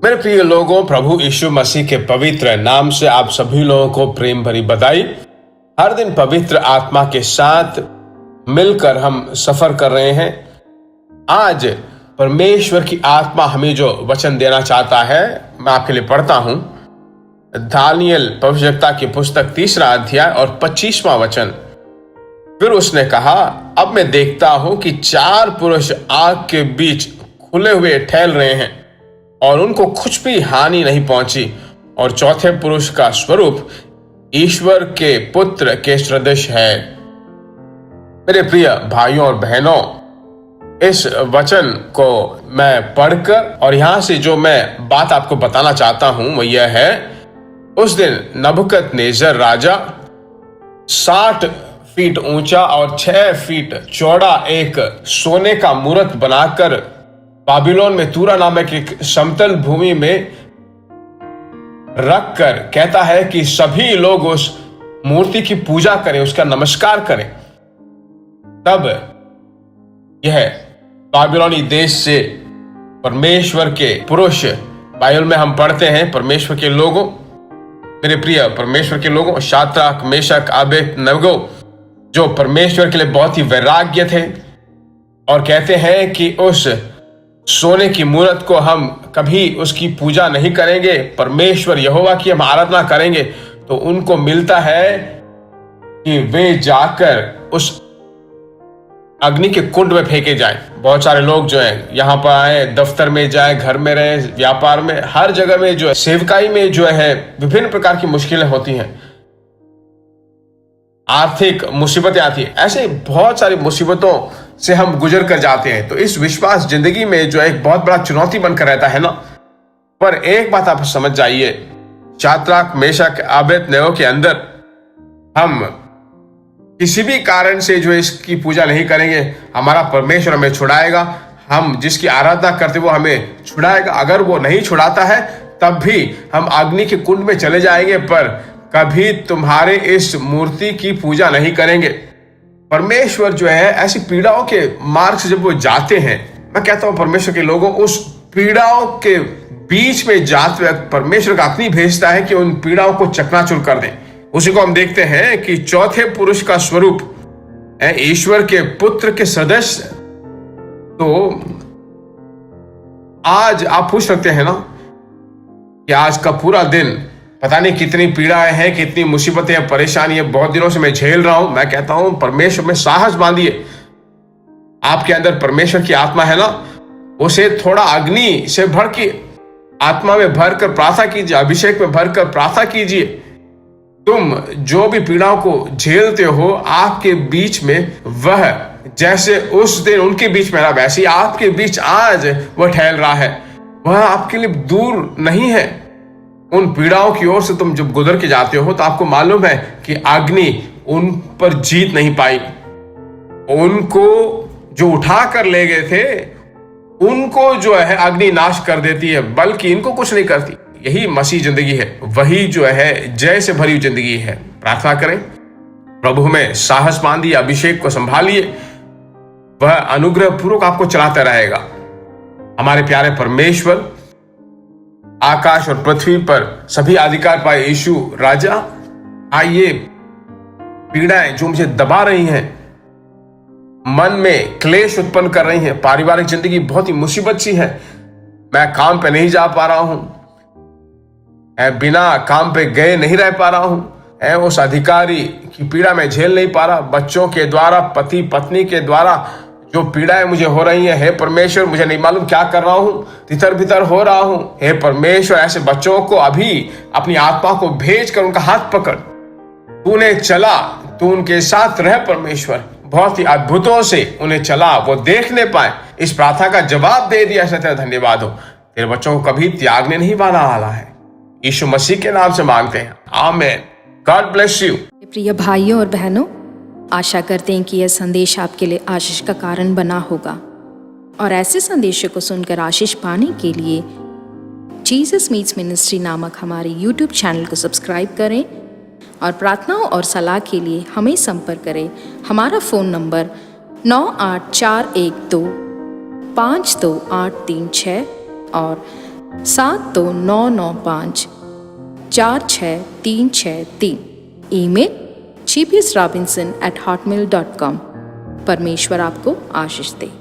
मेरे प्रिय लोगों, प्रभु यीशु मसीह के पवित्र नाम से आप सभी लोगों को प्रेम भरी बधाई। हर दिन पवित्र आत्मा के साथ मिलकर हम सफर कर रहे हैं। आज परमेश्वर की आत्मा हमें जो वचन देना चाहता है, मैं आपके लिए पढ़ता हूं। दानियेल भविष्यवक्ता की पुस्तक 3 अध्याय और 25वां वचन। फिर उसने कहा, अब मैं देखता हूं कि 4 पुरुष आग के बीच खुले हुए ठहर रहे हैं और उनको कुछ भी हानि नहीं पहुंची, और चौथे पुरुष का स्वरूप ईश्वर के पुत्र के सदृश है। मेरे प्रिय भाइयों और बहनों, इस वचन को मैं पढ़कर और यहां से जो मैं बात आपको बताना चाहता हूं वो यह है, उस दिन नबूकदनेस्सर राजा 60 फीट ऊंचा और 6 फीट चौड़ा एक सोने का मूर्त बनाकर बाबिलोन में तूरा नामक एक समतल भूमि में रखकर कहता है कि सभी लोग उस मूर्ति की पूजा करें, उसका नमस्कार करें। तब यह बाबिलोनी देश से परमेश्वर के पुरुष, बाइबल में हम पढ़ते हैं परमेश्वर के लोगों, मेरे प्रिय परमेश्वर के लोगों, शाद्राक, मेशक, अबेदनगो, जो परमेश्वर के लिए बहुत ही वैराग्य थे और कहते हैं कि उस सोने की मूर्त को हम कभी उसकी पूजा नहीं करेंगे, परमेश्वर यहोवा की हम आराधना करेंगे, तो उनको मिलता है कि वे जाकर उस अग्नि के कुंड में फेंके जाएं। बहुत सारे लोग जो है यहाँ पर आए, दफ्तर में जाए, घर में रहे, व्यापार में, हर जगह में जो है, सेवकाई में जो है विभिन्न प्रकार की मुश्किलें होती हैं, आर्थिक मुसीबतें आती है, ऐसे बहुत सारी मुसीबतों से हम गुजर कर जाते हैं। तो इस विश्वास जिंदगी में जो एक बहुत बड़ा चुनौती बनकर रहता है ना। पर एक बात आप समझ जाइए, शाद्राक, मेशक, अबेदनगो के अंदर हम किसी भी कारण से जो इसकी पूजा नहीं करेंगे, हमारा परमेश्वर हमें छुड़ाएगा, हम जिसकी आराधना करते वो हमें छुड़ाएगा। अगर वो नहीं छुड़ाता है तब भी हम अग्नि के कुंड में चले जाएंगे, पर कभी तुम्हारे इस मूर्ति की पूजा नहीं करेंगे। परमेश्वर जो है ऐसी पीड़ाओं के मार्ग से जब वो जाते हैं, मैं कहता हूं परमेश्वर के लोगों, उस पीड़ाओं के बीच में जाते वक्त परमेश्वर का अग्नि भेजता है कि उन पीड़ाओं को चकनाचूर कर दें। उसी को हम देखते हैं कि चौथे पुरुष का स्वरूप ईश्वर के पुत्र के सदस्य। तो आज आप पूछ सकते हैं ना कि आज का पूरा दिन पता नहीं कितनी पीड़ाएं हैं, कितनी मुसीबतें हैं, परेशानियां बहुत दिनों से मैं झेल रहा हूं। मैं कहता हूं परमेश्वर में साहस बांधिए। आपके अंदर परमेश्वर की आत्मा है ना, उसे थोड़ा अग्नि से भर के आत्मा में भरकर प्रार्थना कीजिए, अभिषेक में भरकर प्रार्थना कीजिए। तुम जो भी पीड़ाओं को झेलते हो, आपके बीच में वह जैसे उस दिन उनके बीच में रहा, वैसे ही आपके बीच आज वह ठहर रहा है। वह आपके लिए दूर नहीं है। उन पीड़ाओं की ओर से तुम जब गुजर के जाते हो तो आपको मालूम है कि अग्नि उन पर जीत नहीं पाई। उनको जो उठा कर ले गए थे, उनको जो है अग्नि नाश कर देती है, बल्कि इनको कुछ नहीं करती। यही मसीह जिंदगी है, वही जो है जय से भरी जिंदगी है। प्रार्थना करें, प्रभु में साहस बांधिए, अभिषेक को संभालिए, वह अनुग्रह पूर्वक आपको चलाता रहेगा। हमारे प्यारे परमेश्वर, आकाश और पृथ्वी पर सभी अधिकार पाए यीशु राजा, आइए पीड़ाएं जो मुझे दबा रही हैं, मन में क्लेश उत्पन्न कर रही हैं, पारिवारिक जिंदगी बहुत ही मुसीबत सी है, मैं काम पे नहीं जा पा रहा हूं, बिना काम पे गए नहीं रह पा रहा हूं, उस अधिकारी की पीड़ा में झेल नहीं पा रहा, बच्चों के द्वारा, पति पत्नी के द्वारा जो पीड़ाएं मुझे हो रही हैं, हे परमेश्वर मुझे नहीं मालूम क्या कर रहा हूं, तितर बितर हो रहा हूं। हे परमेश्वर, ऐसे बच्चों को अभी अपनी आत्मा को भेज कर उनका हाथ पकड़, तूने चला, तू उनके साथ रह परमेश्वर, बहुत ही अद्भुतों से उन्हें चला, वो देखने पाए। इस प्रार्थना का जवाब दे दिया, ऐसा तेरा धन्यवाद हो। तेरे बच्चों को कभी त्यागने नहीं वाला है, यीशु मसीह के नाम से मांगते हैं, आमीन। God bless you. प्रिय भाइयों और बहनों, आशा करते हैं कि यह संदेश आपके लिए आशीष का कारण बना होगा, और ऐसे संदेशों को सुनकर आशीष पाने के लिए जीसस मीट्स मिनिस्ट्री नामक हमारे यूट्यूब चैनल को सब्सक्राइब करें, और प्रार्थनाओं और सलाह के लिए हमें संपर्क करें। हमारा फ़ोन नंबर 9841252836 और 7299546363। Email gbsrobinson@hotmail.com। परमेश्वर आपको आशीष दे।